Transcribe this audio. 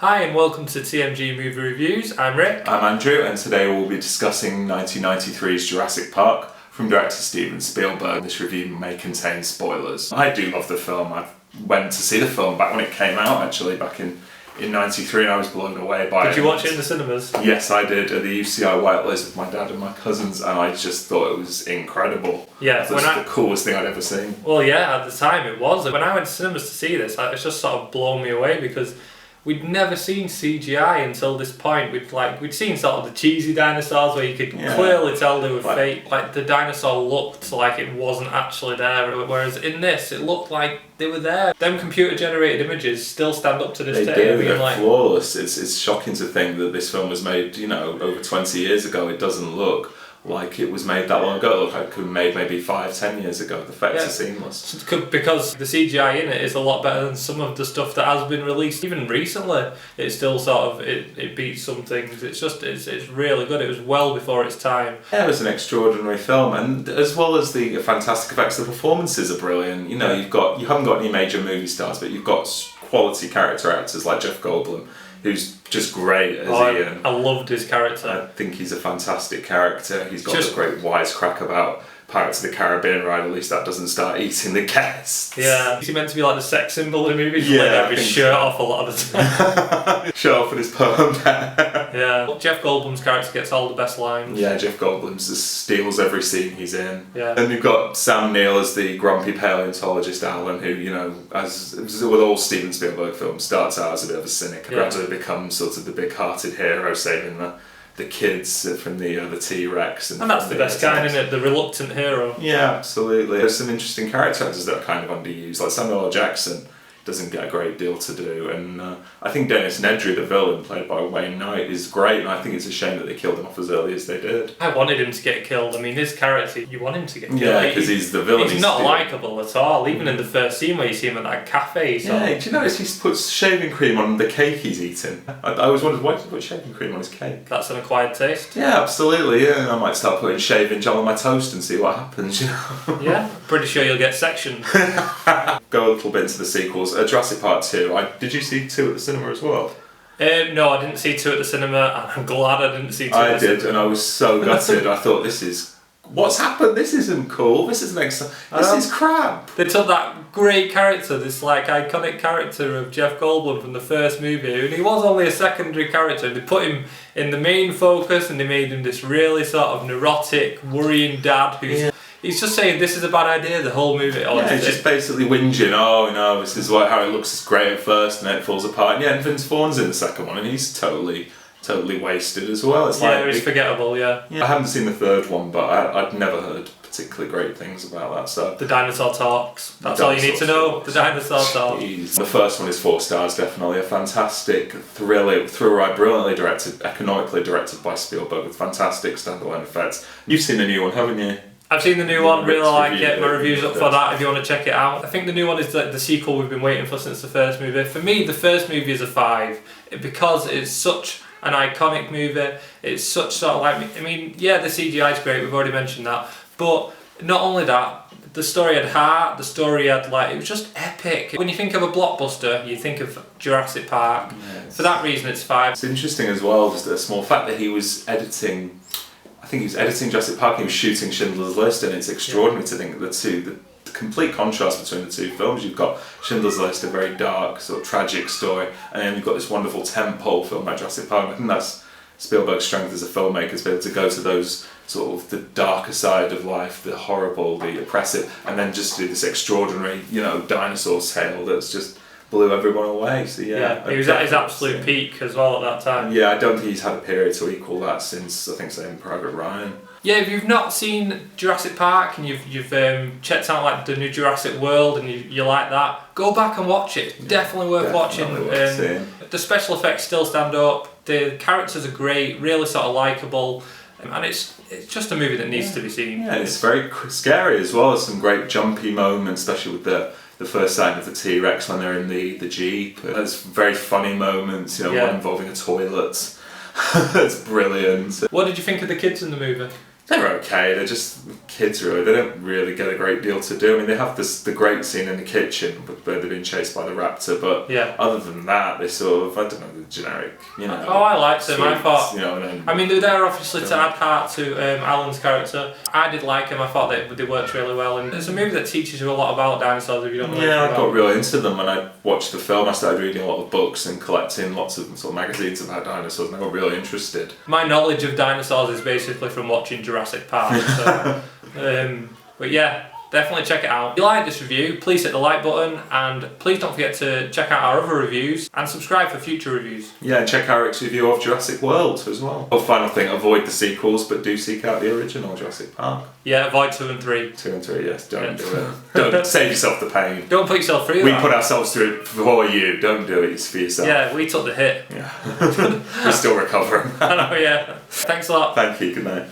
Hi and welcome to TMG Movie Reviews. I'm Rick. I'm Andrew, and today we'll be discussing 1993's Jurassic Park from director Steven Spielberg. This review may contain spoilers. I do love the film. I went to see the film back when it came out, actually, back in 93, and I was blown away by it. Did you watch it in the cinemas? Yes, I did, at the UCI Whitelist with my dad and my cousins, and I just thought it was incredible. Yeah. It was the coolest thing I'd ever seen. Well, yeah, at the time it was. When I went to cinemas to see this, it's just sort of blown me away because we'd never seen CGI until this point. We'd seen sort of the cheesy dinosaurs where you could clearly tell they were fake. Like the dinosaur looked like it wasn't actually there, whereas in this it looked like they were there. Them computer generated images still stand up to this day. They do, they're flawless. It's shocking to think that this film was made, over 20 years ago. It doesn't look like it was made that long ago. It looked like it was made maybe 5-10 years ago. The effects are seamless. Because the CGI in it is a lot better than some of the stuff that has been released. Even recently, it still it beats some things. It's really good. It was well before its time. Yeah, it was an extraordinary film, and as well as the fantastic effects, the performances are brilliant. You haven't got any major movie stars, but you've got quality character actors like Jeff Goldblum, who's just great as Ian. I loved his character. I think he's a fantastic character. He's got a great wisecrack about Pirates of the Caribbean ride. At least that doesn't start eating the guests. Yeah. Is he meant to be like the sex symbol in movies? Yeah. Like his shirt off a lot of the time. Shirt off with his perm hair. Yeah. Jeff Goldblum's character gets all the best lines. Yeah, Jeff Goldblum just steals every scene he's in. Yeah. And you've got Sam Neill as the grumpy paleontologist Alan, who, as with all Steven Spielberg films, starts out as a bit of a cynic and gradually becomes sort of the big-hearted hero saving the kids from the T-Rex. And that's the best kind, isn't it? The reluctant hero. Yeah, absolutely. There's some interesting character actors that are kind of underused, like Samuel L. Jackson doesn't get a great deal to do, and I think Dennis Nedry, the villain played by Wayne Knight, is great, and I think it's a shame that they killed him off as early as they did. I wanted him to get killed. I mean, his character, you want him to get killed. Yeah, because he's the villain. He's not likeable at all, even in the first scene where you see him at that cafe. Yeah, do you notice he puts shaving cream on the cake he's eating? I always wondered, why does he put shaving cream on his cake? That's an acquired taste. Yeah, absolutely, yeah. I might start putting shaving gel on my toast and see what happens, Yeah, pretty sure you'll get sectioned. Go a little bit into the sequels. Jurassic Park 2. Did you see 2 at the cinema as well? No, I didn't see 2 at the cinema, and I'm glad I didn't see 2 I did, and I was so gutted. I thought, what's happened? This isn't cool. This is crap. They took that great character, this iconic character of Jeff Goldblum from the first movie, and he was only a secondary character, and they put him in the main focus, and they made him this really sort of neurotic, worrying dad who's... He's just saying this is a bad idea the whole movie. He's just basically whinging, this is how it looks great at first and then it falls apart. And Vince Vaughn's in the second one and he's totally wasted as well. It's forgettable, I haven't seen the third one, but I'd never heard particularly great things about that. So the dinosaur talks. That's all you need to know. The dinosaur talks. The first one is 4 stars, definitely. A fantastic thriller brilliantly directed, economically directed by Spielberg with fantastic standalone effects. You've seen the new one, haven't you? I've seen the new one, really like it. My review's up for that if you want to check it out. I think the new one is the sequel we've been waiting for since the first movie. For me, the first movie is a 5 because it's such an iconic movie. It's such sort of the CGI is great, we've already mentioned that. But not only that, the story had heart, the story had it was just epic. When you think of a blockbuster, you think of Jurassic Park. Yes. For that reason, it's 5. It's interesting as well, just a small fact that he was editing Jurassic Park, he was shooting Schindler's List, and it's extraordinary to think that the complete contrast between the two films. You've got Schindler's List, a very dark, sort of tragic story, and then you've got this wonderful tentpole film like Jurassic Park. I think that's Spielberg's strength as a filmmaker, to be able to go to those sort of the darker side of life, the horrible, the oppressive, and then just do this extraordinary, dinosaur tale that's just blew everyone away. So he was at his absolute peak as well at that time. Yeah, I don't think he's had a period to equal that since, I think, Saving Private Ryan. Yeah, if you've not seen Jurassic Park and you've checked out the new Jurassic World and you like that, go back and watch it. It's definitely worth watching. The special effects still stand up. The characters are great, really sort of likeable, and it's just a movie that needs to be seen. Yeah, it's very scary as well. There's some great jumpy moments, especially with the first sighting of the T-Rex when they're in the Jeep. There's very funny moments, one involving a toilet. It's brilliant. What did you think of the kids in the movie? They're okay. They're just kids, really. They don't really get a great deal to do. I mean, they have the great scene in the kitchen where they're being chased by the raptor, but other than that, they sort of, I don't know, the generic, you know. Oh, I liked them. I thought, you know, I mean, they were there obviously to add heart to Alan's character. I did like him. I thought they worked really well, and it's a movie that teaches you a lot about dinosaurs if you don't know. Yeah, I got really into them when I watched the film. I started reading a lot of books and collecting lots of sort of magazines about dinosaurs, and I got really interested. My knowledge of dinosaurs is basically from watching Jurassic Park. So, but yeah, definitely check it out. If you like this review, please hit the like button, and please don't forget to check out our other reviews and subscribe for future reviews. Yeah, and check Eric's review of Jurassic World as well. Oh, final thing, avoid the sequels, but do seek out the original Jurassic Park. Yeah, avoid 2 and 3. 2 and 3, yes, don't do it. Don't save yourself the pain. Don't put yourself through We that. put ourselves through it for you, don't do it, it's for yourself. Yeah, we took the hit. Yeah. We're still recovering. I know, yeah. Thanks a lot. Thank you, good night.